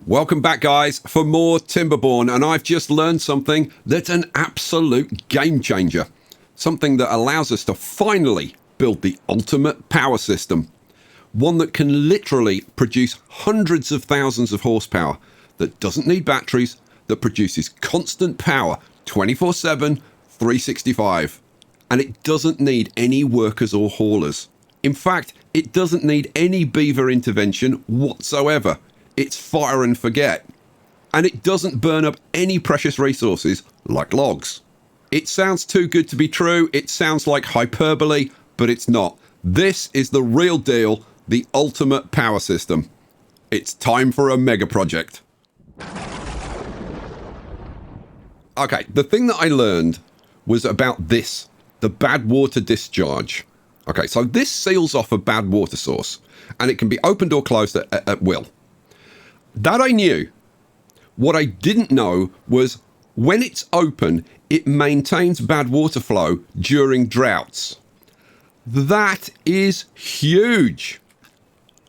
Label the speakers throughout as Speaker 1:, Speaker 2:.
Speaker 1: Welcome back, guys, for more Timberborn, and I've just learned something that's an absolute game changer. Something that allows us to finally build the ultimate power system. One that can literally produce hundreds of thousands of horsepower, that doesn't need batteries, that produces constant power 24/7, 365. And it doesn't need any workers or haulers. In fact, it doesn't need any beaver intervention whatsoever. It's fire and forget. And it doesn't burn up any precious resources like logs. It sounds too good to be true. It sounds like hyperbole, but it's not. This is the real deal, the ultimate power system. It's time for a mega project. Okay, the thing that I learned was about this, the bad water discharge. Okay, so this seals off a bad water source, and it can be opened or closed at will. That I knew. What I didn't know was when it's open, it maintains bad water flow during droughts. That is huge.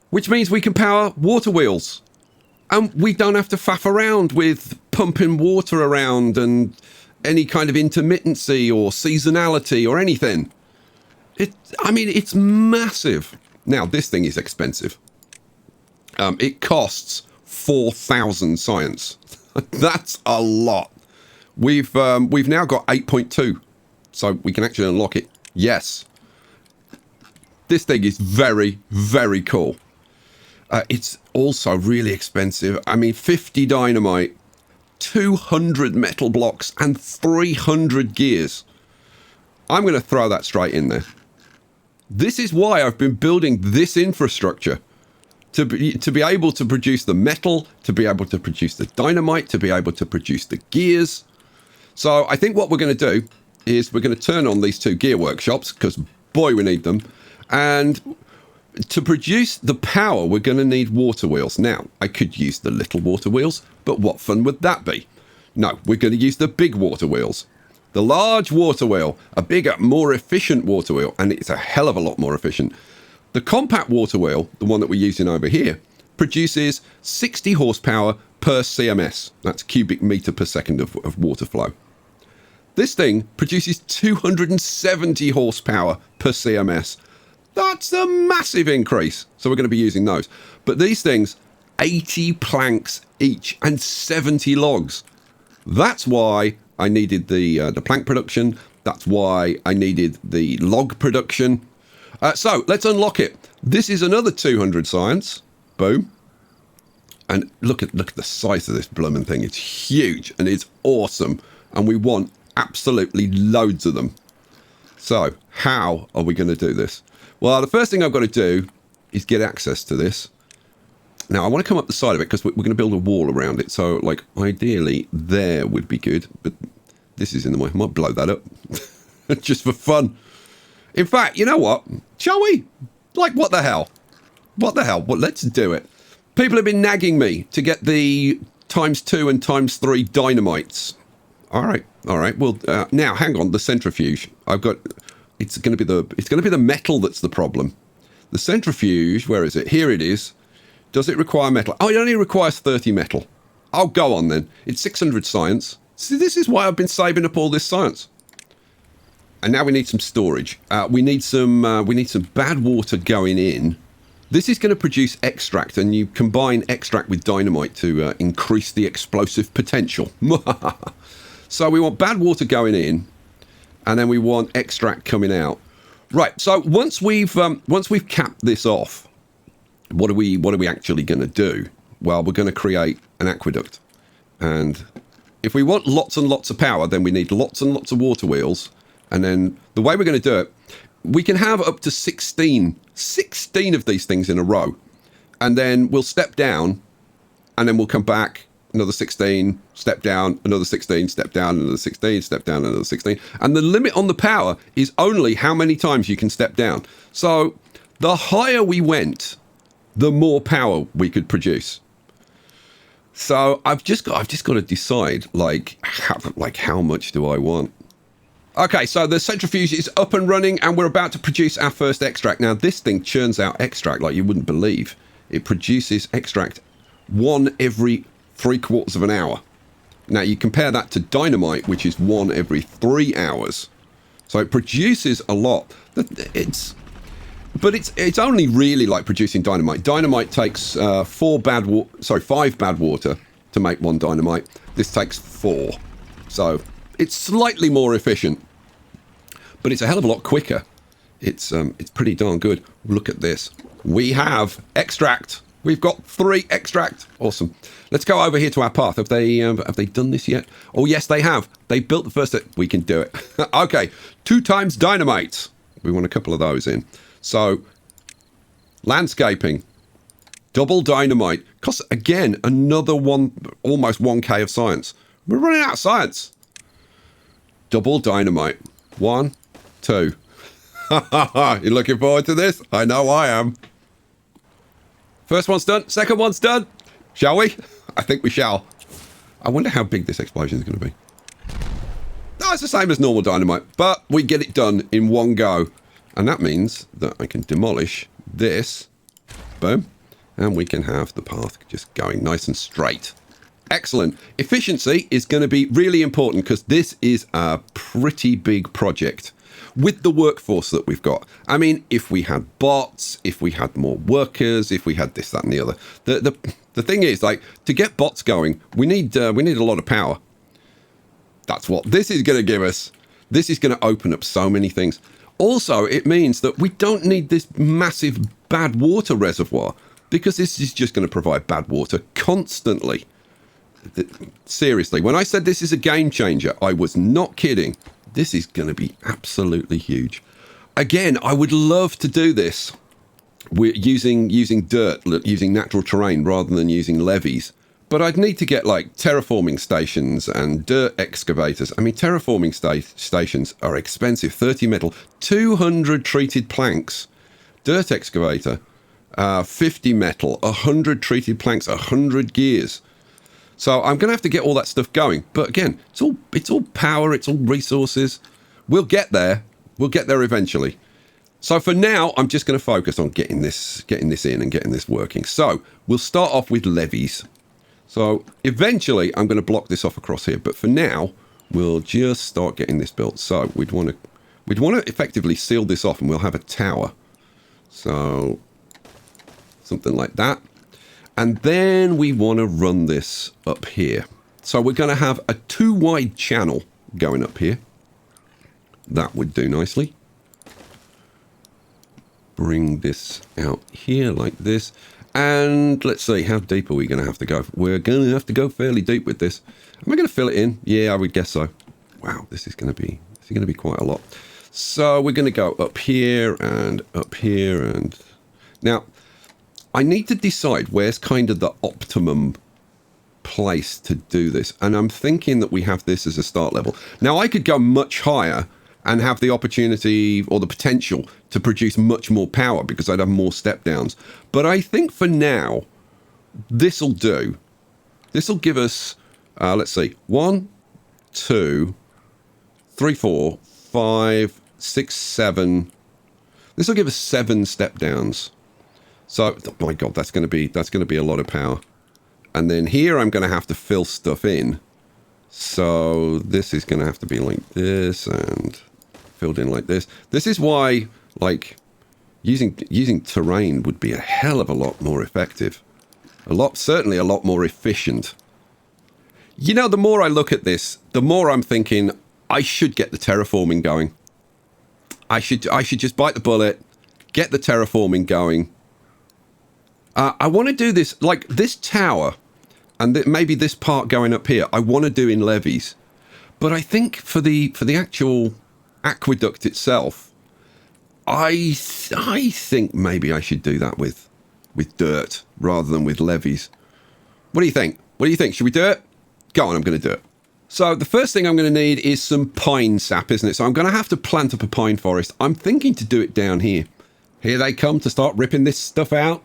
Speaker 1: Which means we can power water wheels. And we don't have to faff around with pumping water around and any kind of intermittency or seasonality or anything. It's massive. Now, this thing is expensive. It costs 4,000 science. That's a lot. We've now got 8.2, so we can actually unlock it. Yes. This thing is very, very cool. It's also really expensive. 50 dynamite, 200 metal blocks, and 300 gears. I'm going to throw that straight in there. This is why I've been building this infrastructure. To be able to produce the metal, to be able to produce the dynamite, to be able to produce the gears. So I think what we're going to do is we're going to turn on these two gear workshops, because boy, we need them. And to produce the power, we're going to need water wheels. Now, I could use the little water wheels, but what fun would that be? No, we're going to use the big water wheels. The large water wheel, a bigger, more efficient water wheel, and it's a hell of a lot more efficient. The compact water wheel, the one that we're using over here, produces 60 horsepower per CMS. That's cubic meter per second of water flow. This thing produces 270 horsepower per CMS. That's a massive increase. So we're going to be using those. But these things, 80 planks each and 70 logs. That's why I needed the plank production. That's why I needed the log production. So let's unlock it. This is another 200 science. Boom. And look at the size of this blooming thing. It's huge and it's awesome. And we want absolutely loads of them. So how are we going to do this? Well, the first thing I've got to do is get access to this. Now, I want to come up the side of it because we're going to build a wall around it. So, ideally, there would be good. But this is in the way. I might blow that up. Just for fun. In fact, you know what? Shall we? What the hell? What the hell? Well, let's do it. People have been nagging me to get the ×2 and ×3 dynamites. All right. Well, now hang on. The centrifuge. It's going to be the metal that's the problem. The centrifuge. Where is it? Here it is. Does it require metal? Oh, it only requires 30 metal. Oh, go on then. It's 600 science. See, this is why I've been saving up all this science. And now we need some storage. We need some bad water going in. This is going to produce extract, and you combine extract with dynamite to increase the explosive potential. So we want bad water going in, and then we want extract coming out. Right. So once we've capped this off, what are we actually going to do? Well, we're going to create an aqueduct, and if we want lots and lots of power, then we need lots and lots of water wheels. And then the way we're going to do it, we can have up to 16 of these things in a row. And then we'll step down, and then we'll come back, another 16, step down, another 16, step down, another 16, step down, another 16. And the limit on the power is only how many times you can step down. So the higher we went, the more power we could produce. So I've just got to decide, how much do I want? Okay, so the centrifuge is up and running, and we're about to produce our first extract. Now, this thing churns out extract like you wouldn't believe. It produces extract one every 3/4 of an hour. Now, you compare that to dynamite, which is one every 3 hours. So it produces a lot. But it's only really like producing dynamite. Dynamite takes 5 bad water to make one dynamite. This takes 4. So it's slightly more efficient, but it's a hell of a lot quicker. It's pretty darn good. Look at this. We have extract. We've got 3 extract. Awesome. Let's go over here to our path. Have they done this yet? Oh, yes, they have. They built the first. We can do it. Okay. 2 times dynamite. We want a couple of those in. So, landscaping. Double dynamite. Costs, again, another almost 1k of science. We're running out of science. Double dynamite. 1, 2. You looking forward to this? I know I am. First one's done. Second one's done. Shall we? I think we shall. I wonder how big this explosion is going to be. No, it's the same as normal dynamite, but we get it done in one go. And that means that I can demolish this. Boom. And we can have the path just going nice and straight. Excellent. Efficiency is going to be really important because this is a pretty big project with the workforce that we've got. I mean, if we had bots, if we had more workers, if we had this, that, and the other. The thing is, like, to get bots going, we need a lot of power. That's what this is going to give us. This is going to open up so many things. Also, it means that we don't need this massive bad water reservoir because this is just going to provide bad water constantly. Seriously, when I said this is a game changer, I was not kidding. This is going to be absolutely huge. Again, I would love to do this. We're using dirt, using natural terrain rather than using levees. But I'd need to get like terraforming stations and dirt excavators. I mean, terraforming stations are expensive. 30 metal, 200 treated planks. Dirt excavator, 50 metal, 100 treated planks, 100 gears. So I'm going to have to get all that stuff going. But again, it's all power, it's all resources. We'll get there. We'll get there eventually. So for now, I'm just going to focus on getting this in and getting this working. So we'll start off with levees. So eventually, I'm going to block this off across here. But for now, we'll just start getting this built. So we'd want to effectively seal this off, and we'll have a tower. So something like that. And then we want to run this up here. So we're going to have a 2-wide channel going up here. That would do nicely. Bring this out here like this. And let's see, how deep are we going to have to go? We're going to have to go fairly deep with this. Am I going to fill it in? Yeah, I would guess so. Wow, this is going to be quite a lot. So we're going to go up here and up here. And now, I need to decide where's kind of the optimum place to do this. And I'm thinking that we have this as a start level. Now, I could go much higher and have the opportunity or the potential to produce much more power because I'd have more step downs. But I think for now, this'll do. This'll give us, let's see, 1, 2, 3, 4, 5, 6, 7. This'll give us 7 step downs. So, oh my God, that's going to be a lot of power. And then here I'm going to have to fill stuff in. So this is going to have to be like this and filled in like this. This is why, like, using terrain would be a hell of a lot more effective. Certainly a lot more efficient. You know, the more I look at this, the more I'm thinking I should get the terraforming going. I should just bite the bullet, get the terraforming going. I want to do this, like this tower, and maybe this part going up here, I want to do in levees. But I think for the actual aqueduct itself, I think maybe I should do that with dirt rather than with levees. What do you think? What do you think? Should we do it? Go on, I'm going to do it. So the first thing I'm going to need is some pine sap, isn't it? So I'm going to have to plant up a pine forest. I'm thinking to do it down here. Here they come to start ripping this stuff out.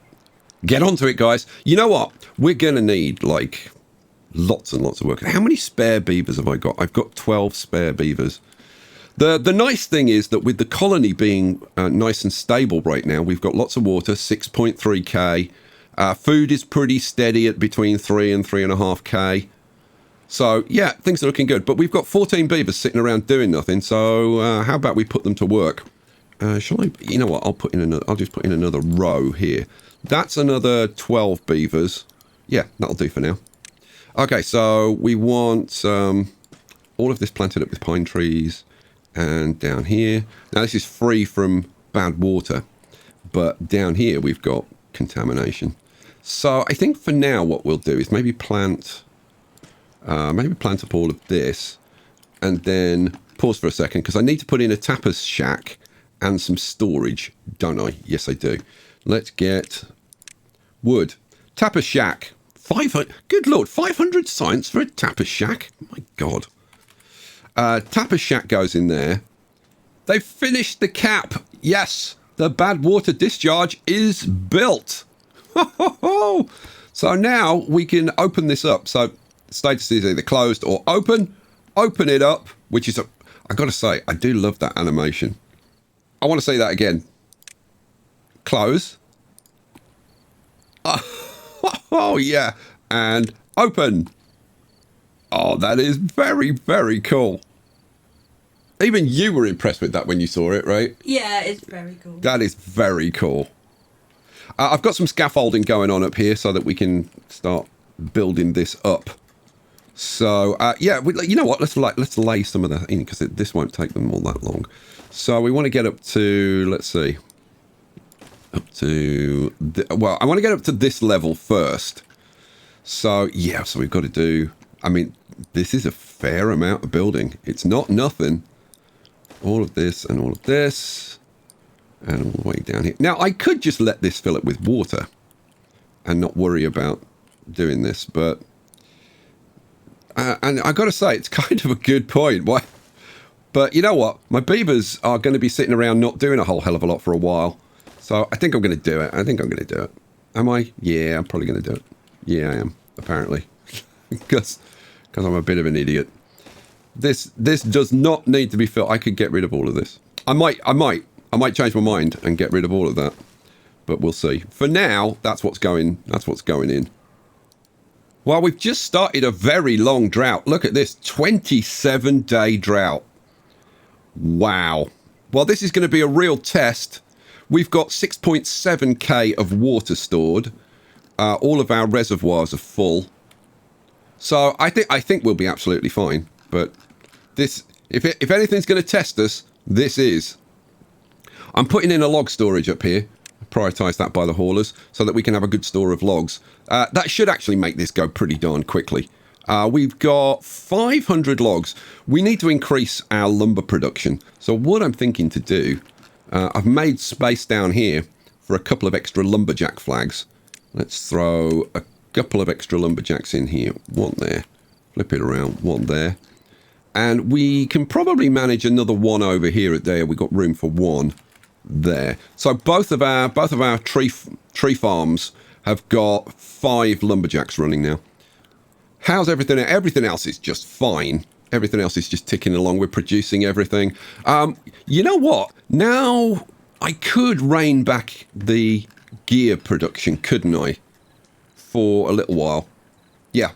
Speaker 1: Get onto it, guys. You know what? We're going to need, like, lots and lots of work. How many spare beavers have I got? I've got 12 spare beavers. The nice thing is that with the colony being nice and stable right now, we've got lots of water, 6.3k. Food is pretty steady at between 3 and 3.5k. So, yeah, things are looking good. But we've got 14 beavers sitting around doing nothing. So, how about we put them to work? Shall I? You know what? I'll just put in another row here. That's another 12 beavers. Yeah, that'll do for now. Okay, so we want all of this planted up with pine trees. And down here, now this is free from bad water, but down here we've got contamination. So I think for now what we'll do is maybe plant up all of this, and then pause for a second because I need to put in a tapas shack and some storage, don't I? Yes, I do. Let's get wood. Tapas shack. 500. Good Lord, 500 science for a tapas shack. Oh my God. Tapas shack goes in there. They've finished the cap. Yes, the bad water discharge is built. So now we can open this up. So status is either closed or open. Open it up, which is I got to say, I do love that animation. I want to say that again. Close. Oh yeah, and open. Oh, that is very, very cool. Even you were impressed with that when you saw it, right?
Speaker 2: Yeah, it's very cool.
Speaker 1: That is very cool. I've got some scaffolding going on up here so that we can start building this up. So, yeah, you know what? Let's lay some of that in because this won't take them all that long. So we want to get up to, let's see, I want to get up to this level first. So, yeah, so we've got to do, I mean, this is a fair amount of building. It's not nothing. All of this and all of this and all the way down here. Now, I could just let this fill up with water and not worry about doing this, but and I got to say, it's kind of a good point. Why? But you know what? My beavers are going to be sitting around not doing a whole hell of a lot for a while. So I think I'm going to do it. Am I? Yeah, I'm probably going to do it. Yeah, I am, apparently. Because I'm a bit of an idiot. This does not need to be filled. I could get rid of all of this. I might change my mind and get rid of all of that. But we'll see. For now, that's what's going in. Well, we've just started a very long drought. Look at this, 27-day drought. Wow. Well, this is going to be a real test. We've got 6.7k of water stored. All of our reservoirs are full. So I think we'll be absolutely fine. But this, if anything's going to test us, this is. I'm putting in a log storage up here. Prioritise that by the haulers so that we can have a good store of logs. That should actually make this go pretty darn quickly. We've got 500 logs. We need to increase our lumber production. So what I'm thinking to do, I've made space down here for a couple of extra lumberjack flags. Let's throw a couple of extra lumberjacks in here. One there. Flip it around. One there. And we can probably manage another one over here at there. We've got room for one there. So both of our tree farms have got 5 lumberjacks running now. How's everything? Everything else is just fine. Everything else is just ticking along. We're producing everything. You know what? Now I could rein back the gear production, couldn't I? For a little while. Yeah.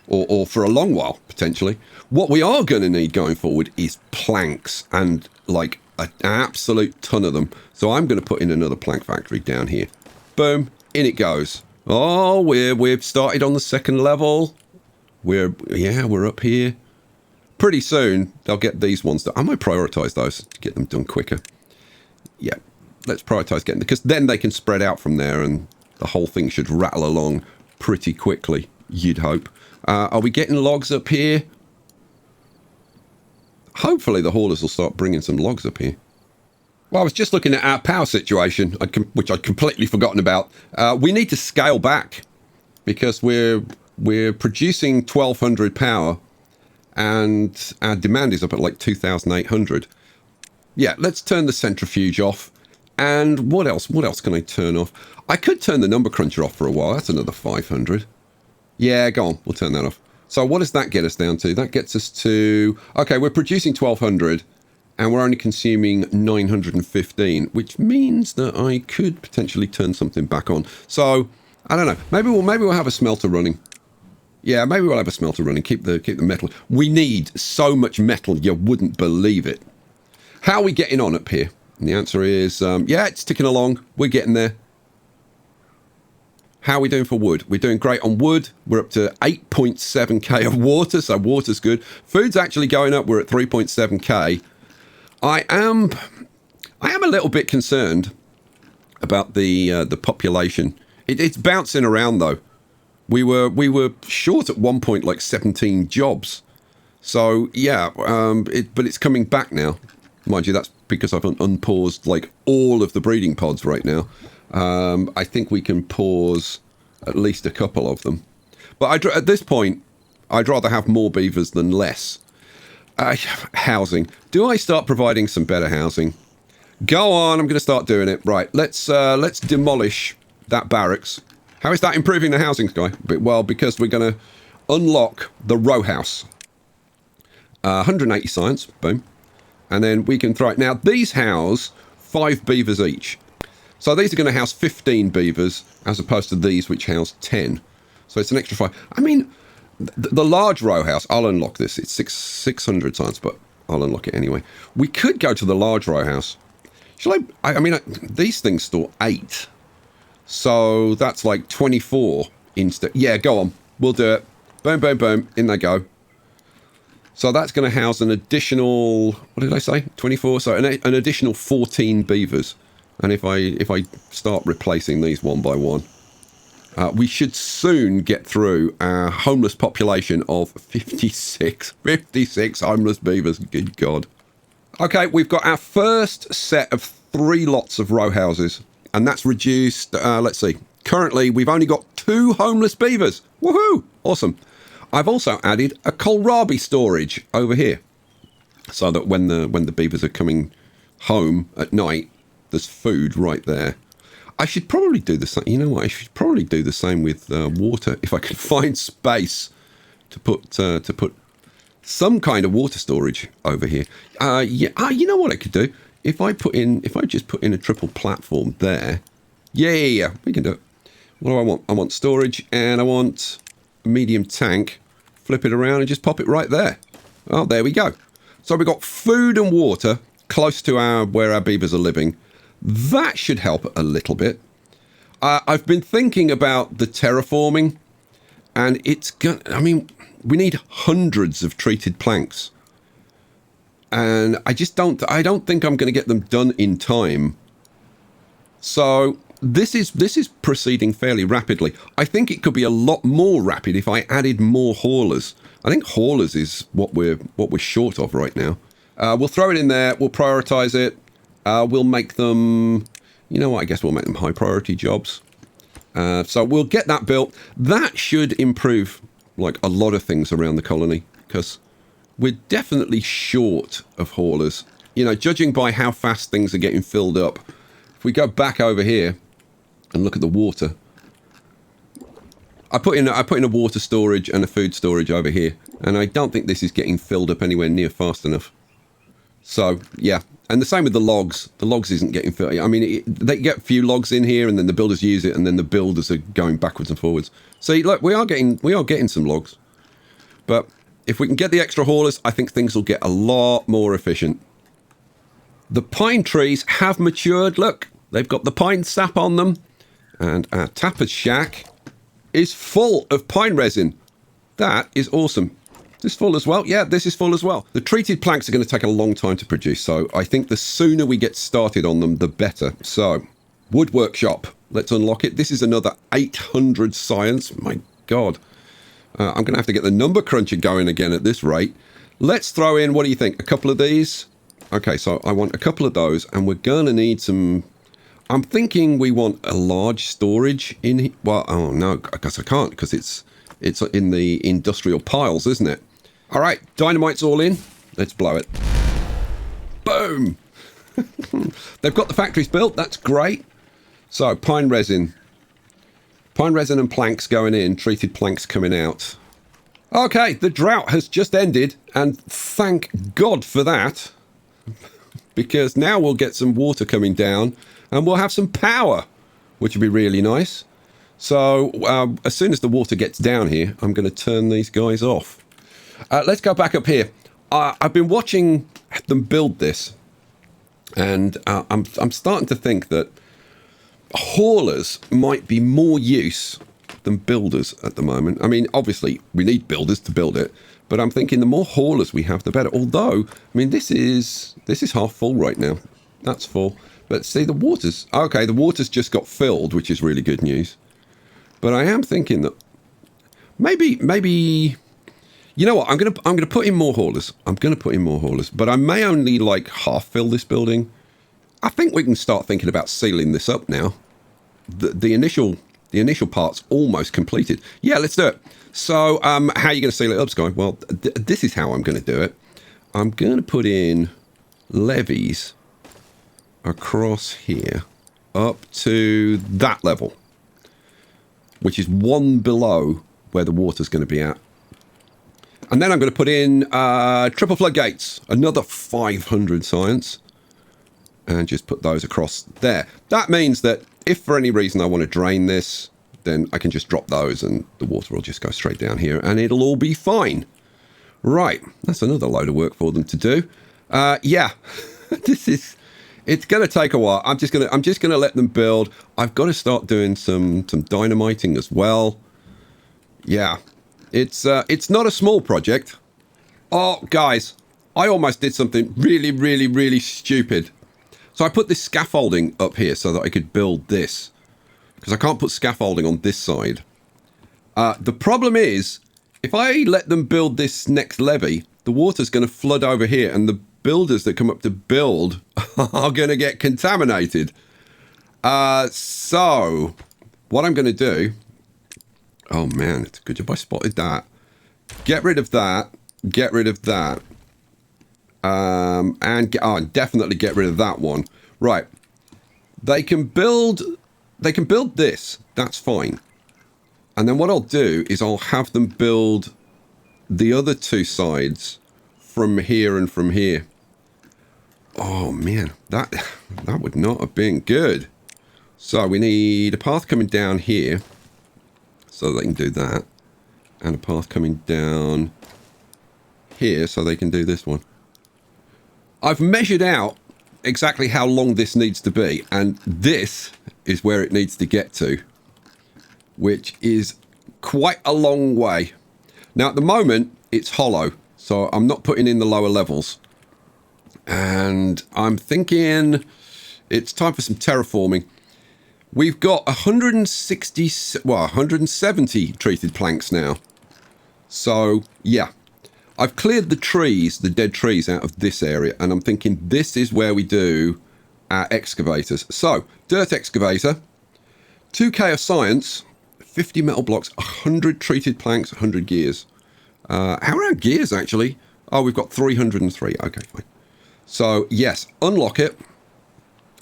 Speaker 1: Or for a long while, potentially. What we are going to need going forward is planks, and like an absolute ton of them. So I'm going to put in another plank factory down here. Boom. In it goes. Oh, we've started on the second level. We're up here. Pretty soon they'll get these ones done. I might prioritize those to get them done quicker. Yeah, let's prioritize getting, because then they can spread out from there and the whole thing should rattle along pretty quickly, you'd hope. Are we getting logs up here? Hopefully the haulers will start bringing some logs up here. Well, I was just looking at our power situation, which I'd completely forgotten about. We need to scale back because we're producing 1,200 power and our demand is up at like 2,800. Yeah, let's turn the centrifuge off. And what else? What else can I turn off? I could turn the number cruncher off for a while. That's another 500. Yeah, go on. We'll turn that off. So what does that get us down to? That gets us to... Okay, we're producing 1,200 and we're only consuming 915, which means that I could potentially turn something back on. So I don't know. Maybe we'll have a smelter running. Yeah, maybe we'll have a smelter running. Keep the metal. We need so much metal, you wouldn't believe it. How are we getting on up here? And the answer is, yeah, it's ticking along. We're getting there. How are we doing for wood? We're doing great on wood. We're up to 8.7k of water, so water's good. Food's actually going up. We're at 3.7k. I am a little bit concerned about the population. It's bouncing around though. We were short at one point, like 17 jobs. So yeah, but it's coming back now. Mind you, that's because I've unpaused like all of the breeding pods right now. I think we can pause at least a couple of them. But at this point, I'd rather have more beavers than less. Housing. Do I start providing some better housing? Go on, I'm going to start doing it. Right, let's demolish that barracks. How is that improving the housing, Sky? Well, because we're going to unlock the row house. 180 science, boom. And then we can throw it. Now, these house 5 beavers each. So these are going to house 15 beavers, as opposed to these, which house 10. So it's an extra 5. I mean, the large row house, I'll unlock this. It's 600 science, but I'll unlock it anyway. We could go to the large row house. Shall I mean, these things store 8. So that's like 24 instead. Yeah, go on. We'll do it. Boom, boom, boom. In they go. So that's going to house an additional, what did I say? 24. So an additional 14 beavers. And if I start replacing these one by one, we should soon get through our homeless population of 56 homeless beavers. Good God. Okay, we've got our first set of 3 lots of row houses. And that's reduced, let's see. Currently, we've only got 2 homeless beavers. Woohoo! Awesome. I've also added a kohlrabi storage over here. So that when the beavers are coming home at night, there's food right there. I should probably do the same. You know what? I should probably do the same with water. If I could find space to put some kind of water storage over here. Yeah. You know what I could do? If I just put in a triple platform there. Yeah. We can do it. What do I want? I want storage and I want a medium tank. Flip it around and just pop it right there. Oh, there we go. So we've got food and water close to where our beavers are living. That should help a little bit. I've been thinking about the terraforming, and we need hundreds of treated planks, and I don't think I'm going to get them done in time. So this is proceeding fairly rapidly. I think it could be a lot more rapid if I added more haulers. I think haulers is what we're short of right now. We'll throw it in there. We'll prioritize it. We'll make them, you know what, I guess we'll make them high priority jobs. So we'll get that built. That should improve like a lot of things around the colony, because we're definitely short of haulers. You know, judging by how fast things are getting filled up. If we go back over here and look at the water, I put in a water storage and a food storage over here, and I don't think this is getting filled up anywhere near fast enough. So yeah. And the same with the logs. The logs isn't getting filled. I mean, they get a few logs in here, and then the builders use it, and then the builders are going backwards and forwards. So look, we are getting some logs. But if we can get the extra haulers, I think things will get a lot more efficient. The pine trees have matured. Look, they've got the pine sap on them, and our tapper's shack is full of pine resin. That is awesome. This full as well? Yeah, this is full as well. The treated planks are going to take a long time to produce, so I think the sooner we get started on them, the better. So, wood workshop. Let's unlock it. This is another 800 science. My God. I'm going to have to get the number cruncher going again at this rate. Let's throw in, what do you think? A couple of these? Okay, so I want a couple of those, and we're going to need some... I'm thinking we want a large storage in here. Well, oh no, I guess I can't, because it's in the industrial piles, isn't it? All right, dynamite's all in. Let's blow it. Boom! They've got the factories built. That's great. So, pine resin. Pine resin and planks going in. Treated planks coming out. Okay, the drought has just ended. And thank God for that. Because now we'll get some water coming down. And we'll have some power. Which would be really nice. So as soon as the water gets down here, I'm going to turn these guys off. Let's go back up here. I've been watching them build this, and I'm starting to think that haulers might be more use than builders at the moment. I mean, obviously, we need builders to build it, but I'm thinking the more haulers we have, the better. Although, I mean, this is half full right now. That's full. But see, the water's... Okay, the water's just got filled, which is really good news. But I am thinking that maybe... You know what? I'm gonna put in more haulers. But I may only like half fill this building. I think we can start thinking about sealing this up now. The initial part's almost completed. Yeah, let's do it. So, how are you going to seal it up, Sky? Well, this is how I'm going to do it. I'm going to put in levees across here up to that level, which is one below where the water's going to be at. And then I'm going to put in triple floodgates, another 500 science, and just put those across there. That means that if for any reason I want to drain this, then I can just drop those and the water will just go straight down here and it'll all be fine. Right, that's another load of work for them to do. Yeah, it's going to take a while. I'm just going to let them build. I've got to start doing some dynamiting as well. Yeah, it's not a small project. Oh, guys, I almost did something really, really, really stupid. So I put this scaffolding up here so that I could build this, because I can't put scaffolding on this side. The problem is, if I let them build this next levee, the water's going to flood over here, and the builders that come up to build are going to get contaminated. So what I'm going to do... Oh, man, it's a good job I spotted that. Get rid of that. Get rid of that. And definitely get rid of that one. Right. They can build this. That's fine. And then what I'll do is I'll have them build the other two sides from here and from here. Oh, man. That would not have been good. So we need a path coming down here so they can do that. And a path coming down here so they can do this one. I've measured out exactly how long this needs to be, and this is where it needs to get to, which is quite a long way. Now, at the moment, it's hollow, so I'm not putting in the lower levels. And I'm thinking it's time for some terraforming. We've got 170 treated planks now. So, yeah. I've cleared the trees, the dead trees out of this area, and I'm thinking this is where we do our excavators. So, dirt excavator, 2k of science, 50 metal blocks, 100 treated planks, 100 gears. How are our gears, actually? Oh, we've got 303. Okay, fine. So, yes, unlock it.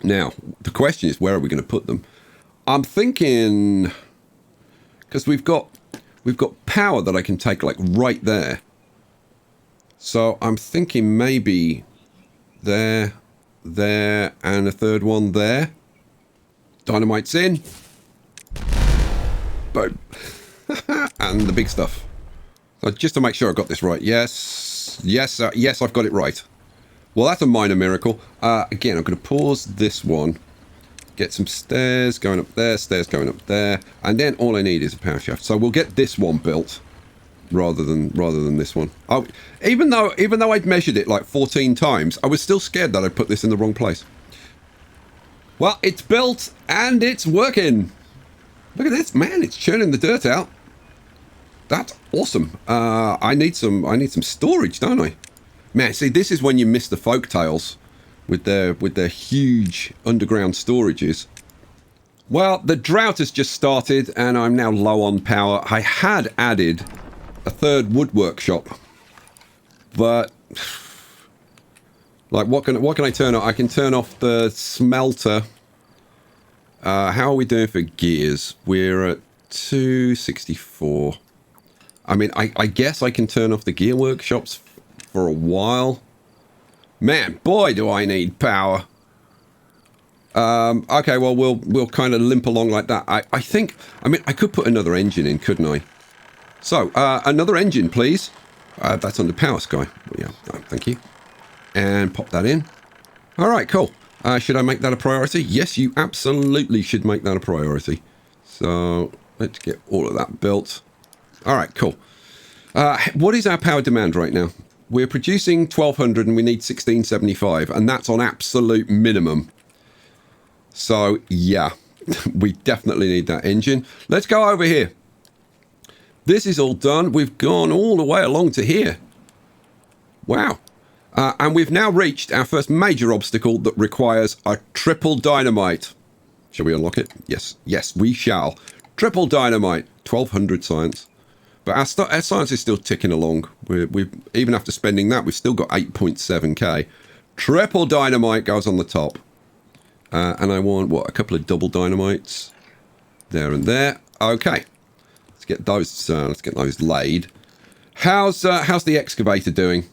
Speaker 1: Now, the question is, where are we going to put them? I'm thinking, because we've got power that I can take, like, right there. So I'm thinking maybe there, and a third one there. Dynamite's in. Boom. And the big stuff. So just to make sure I got this right. Yes, I've got it right. Well, that's a minor miracle. Again, I'm going to pause this one. Get some stairs going up there, stairs going up there. And then all I need is a power shaft. So we'll get this one built. Rather than this one. Oh, even though I'd measured it like 14 times, I was still scared that I'd put this in the wrong place. Well, it's built and it's working. Look at this, man! It's churning the dirt out. That's awesome. I need some storage, don't I? Man, see, this is when you miss the folk tales with their huge underground storages. Well, the drought has just started, and I'm now low on power. I had added a third wood workshop, but like what can I turn off? I can turn off the smelter. How are we doing for gears? We're at 264. I mean, I guess I can turn off the gear workshops for a while. Man, boy, do I need power. Okay, well, we'll kind of limp along like that. I think, I mean, I could put another engine in, couldn't I? So, another engine, please. That's on the power sky. Yeah, thank you. And pop that in. All right, cool. Should I make that a priority? Yes, you absolutely should make that a priority. So, let's get all of that built. All right, cool. What is our power demand right now? We're producing 1200 and we need 1675, and that's on absolute minimum. So, yeah, we definitely need that engine. Let's go over here. This is all done. We've gone all the way along to here. Wow. And we've now reached our first major obstacle that requires a triple dynamite. Shall we unlock it? Yes. Yes, we shall. Triple dynamite. 1200 science. But our science is still ticking along. We've even after spending that, we've still got 8.7k. Triple dynamite goes on the top. And I want, what, a couple of double dynamites. There and there. Okay. Let's get those laid. How's the excavator doing?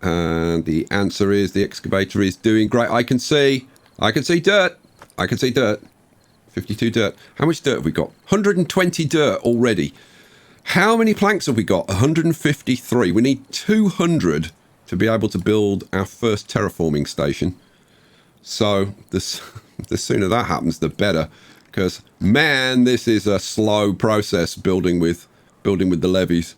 Speaker 1: And the answer is the excavator is doing great. I can see dirt. I can see dirt. 52 dirt. How much dirt have we got? 120 dirt already. How many planks have we got? 153. We need 200 to be able to build our first terraforming station. So the sooner that happens, the better. Because, man, this is a slow process building with the levees.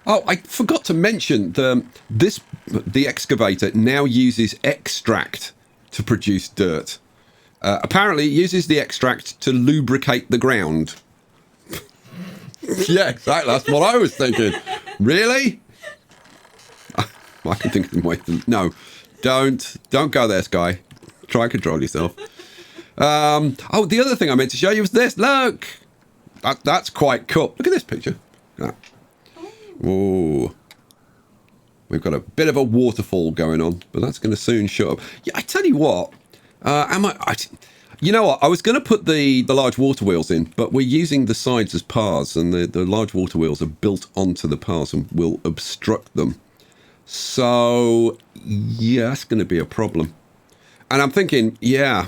Speaker 1: Oh, I forgot to mention the excavator now uses extract to produce dirt. Apparently, it uses the extract to lubricate the ground. Yeah, exactly. That's what I was thinking. Really? I can think of ways to... No, don't go there, Sky. Try and control yourself. Oh, the other thing I meant to show you was this. Look! That's quite cool. Look at this picture. Ooh. We've got a bit of a waterfall going on, but that's going to soon shut up. Yeah, I tell you what. You know what? I was going to put the large water wheels in, but we're using the sides as paths, and the large water wheels are built onto the paths and will obstruct them. So, yeah, that's going to be a problem. And I'm thinking, yeah,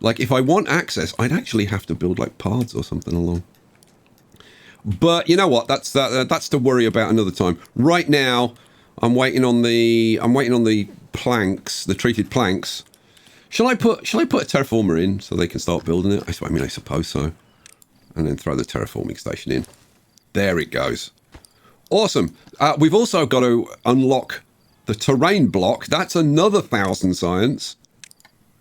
Speaker 1: like if I want access, I'd actually have to build like paths or something along. But you know what? That's to worry about another time. Right now, I'm waiting on the planks, the treated planks. Shall I put a terraformer in so they can start building it? I mean, I suppose so. And then throw the terraforming station in. There it goes. Awesome. We've also got to unlock the terrain block. That's another 1,000 science.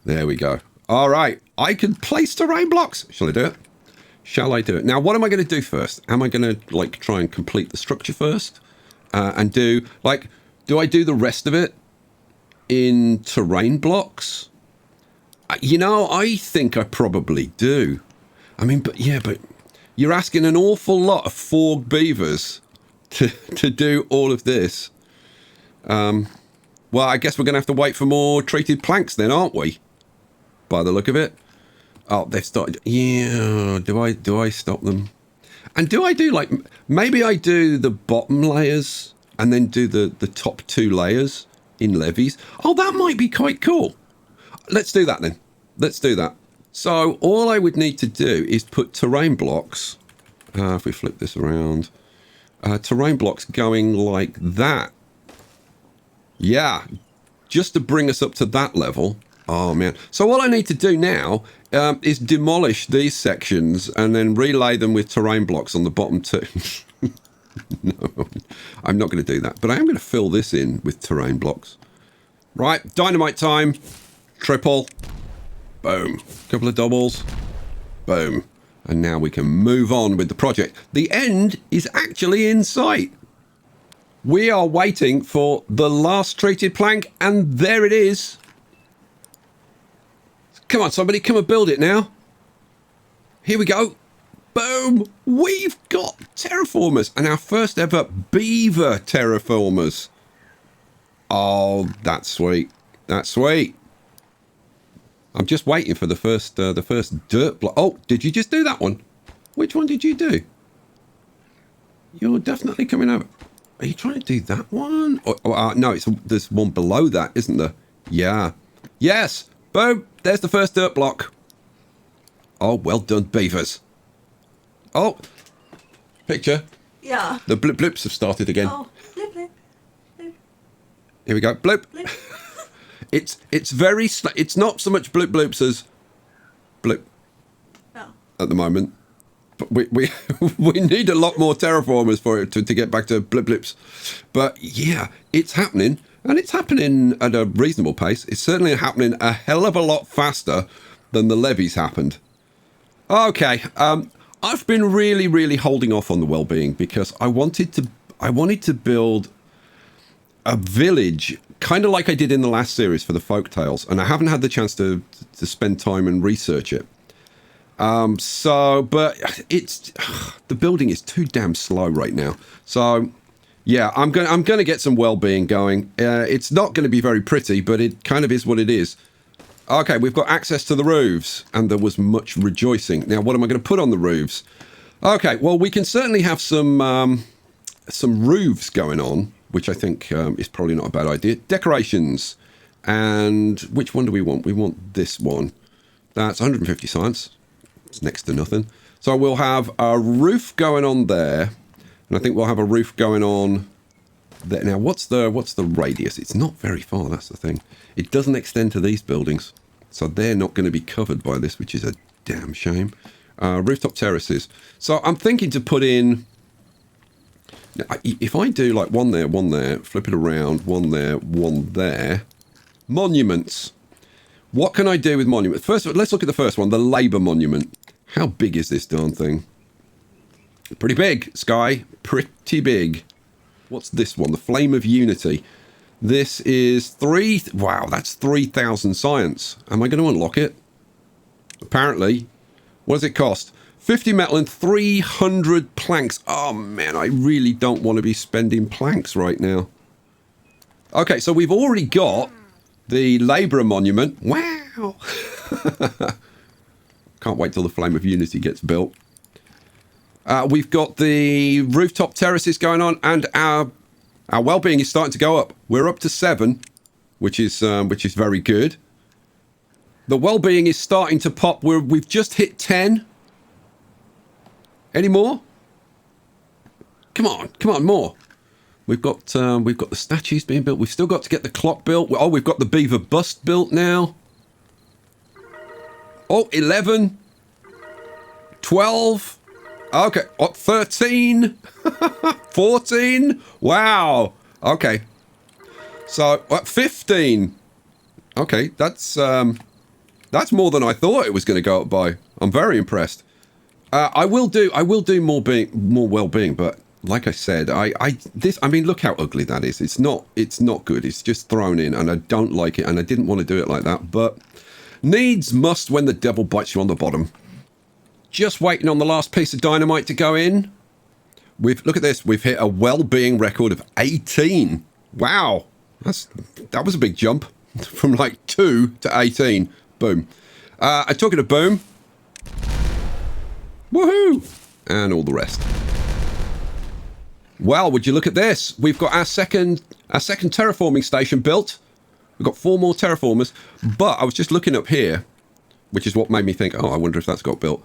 Speaker 1: There we go. All right. I can place terrain blocks. Shall I do it? Shall I do it? Now, what am I going to do first? Am I going to, like, try and complete the structure first? And do I do the rest of it in terrain blocks? You know, I think I probably do. I mean, but you're asking an awful lot of 4 beavers to do all of this. Well, I guess we're going to have to wait for more treated planks then, aren't we? By the look of it. Oh, they've started. Yeah, do I stop them? And do I do, like, maybe I do the bottom layers and then do the top 2 layers in levees? Oh, that might be quite cool. Let's do that then. Let's do that. So all I would need to do is put terrain blocks. If we flip this around, terrain blocks going like that. Yeah, just to bring us up to that level. Oh, man. So all I need to do now is demolish these sections and then relay them with terrain blocks on the bottom 2. No, I'm not going to do that. But I am going to fill this in with terrain blocks. Right, dynamite time. Triple. Boom. Couple of doubles. Boom. And now we can move on with the project. The end is actually in sight. We are waiting for the last treated plank, and there it is. Come on, somebody, come and build it now. Here we go. Boom. We've got terraformers, and our first ever beaver terraformers. Oh, that's sweet. That's sweet. I'm just waiting for the first dirt block. Oh, did you just do that one? Which one did you do? You're definitely coming over. Are you trying to do that one? No, there's one below that, isn't there? Yeah. Yes. Boom. there's the first dirt block. Oh, well done, beavers. Oh, picture.
Speaker 2: Yeah.
Speaker 1: The blip blips have started again.
Speaker 2: Oh, blip, blip, blip.
Speaker 1: Here we go. Bloop.
Speaker 2: Blip.
Speaker 1: It's very it's not so much bloop bloops as bloop
Speaker 2: Oh.
Speaker 1: at the moment. But we we need a lot more terraformers for it to get back to blip blips. But yeah, it's happening, and it's happening at a reasonable pace. It's certainly happening a hell of a lot faster than the levies happened. Okay, I've been really holding off on the well-being because I wanted to build a village kind of like I did in the last series for the folk tales, and I haven't had the chance to spend time and research it. But it's the building is too damn slow right now. So yeah, I'm going to get some well-being going. It's not going to be very pretty, but it kind of is what it is. Okay, we've got access to the roofs, and there was much rejoicing. Now, what am I going to put on the roofs? Okay, well, we can certainly have some roofs going on, which I think is probably not a bad idea. Decorations. And which one do we want? We want this one. That's 150 science. It's next to nothing. So we'll have a roof going on there. And I think we'll have a roof going on there. Now, what's the radius? It's not very far, that's the thing. It doesn't extend to these buildings. So they're not going to be covered by this, which is a damn shame. Rooftop terraces. So I'm thinking to put in... Now, if I do like one there, flip it around, one there. Monuments. What can I do with monuments? First, let's look at the first one, the Labour Monument. How big is this darn thing? Pretty big, Sky. Pretty big. What's this one? The Flame of Unity. This is wow, that's 3,000 science. Am I going to unlock it? Apparently. What does it cost? 50 metal and 300 planks. Oh, man, I really don't want to be spending planks right now. Okay, so we've already got the Labourer Monument. Wow. Can't wait till the Flame of Unity gets built. We've got the rooftop terraces going on, and our well-being is starting to go up. We're up to 7, which is very good. The well-being is starting to pop. We've just hit 10. Any more? Come on, more. We've got the statues being built. We've still got to get the clock built. Oh, we've got the beaver bust built now. Oh, 11. 12. Okay. Oh, 13. 14. Wow. Okay. So, 15. Okay, that's more than I thought it was going to go up by. I'm very impressed. I will do more well-being, but like I said, I mean, look how ugly that is. It's not good. It's just thrown in, and I don't like it, and I didn't want to do it like that, but needs must when the devil bites you on the bottom. Just waiting on the last piece of dynamite to go in. Look at this. We've hit a well-being record of 18. Wow. That was a big jump from like 2 to 18. Boom. Talking of boom. Woohoo! And all the rest. Well, would you look at this? We've got our second terraforming station built. We've got 4 more terraformers. But I was just looking up here, which is what made me think, oh, I wonder if that's got built.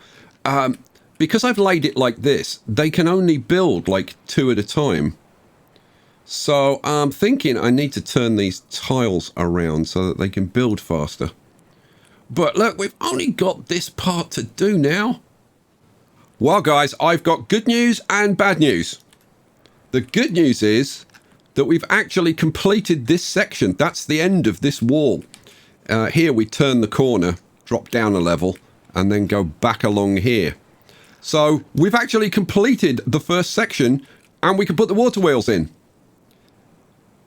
Speaker 1: Because I've laid it like this, they can only build like 2 at a time. So I'm thinking I need to turn these tiles around so that they can build faster. But look, we've only got this part to do now. Well, guys, I've got good news and bad news. The good news is that we've actually completed this section. That's the end of this wall. Here we turn the corner, drop down a level, and then go back along here. So we've actually completed the first section, and we can put the water wheels in.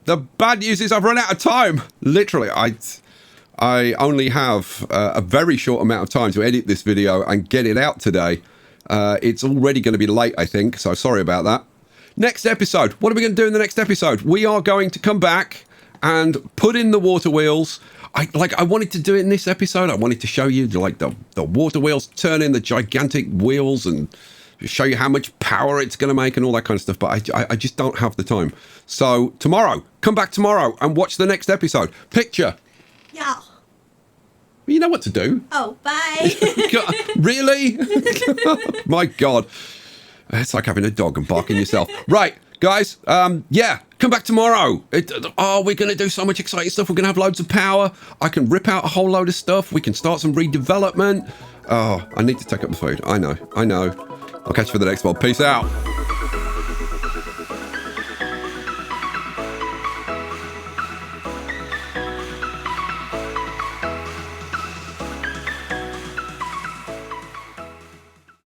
Speaker 1: The bad news is I've run out of time. Literally, I only have a very short amount of time to edit this video and get it out today. It's already going to be late, I think, so sorry about that. Next episode. What are we going to do in the next episode? We are going to come back and put in the water wheels. I wanted to do it in this episode. I wanted to show you like the water wheels turning, the gigantic wheels, and show you how much power it's going to make and all that kind of stuff. But I just don't have the time. So tomorrow, come back tomorrow and watch the next episode. Picture.
Speaker 2: Yeah.
Speaker 1: You know what to do.
Speaker 2: Oh, bye.
Speaker 1: God, really? My God. It's like having a dog and barking yourself. Right, guys. Yeah, come back tomorrow. We're going to do so much exciting stuff. We're going to have loads of power. I can rip out a whole load of stuff. We can start some redevelopment. Oh, I need to take up the food. I know. I'll catch you for the next one. Peace out.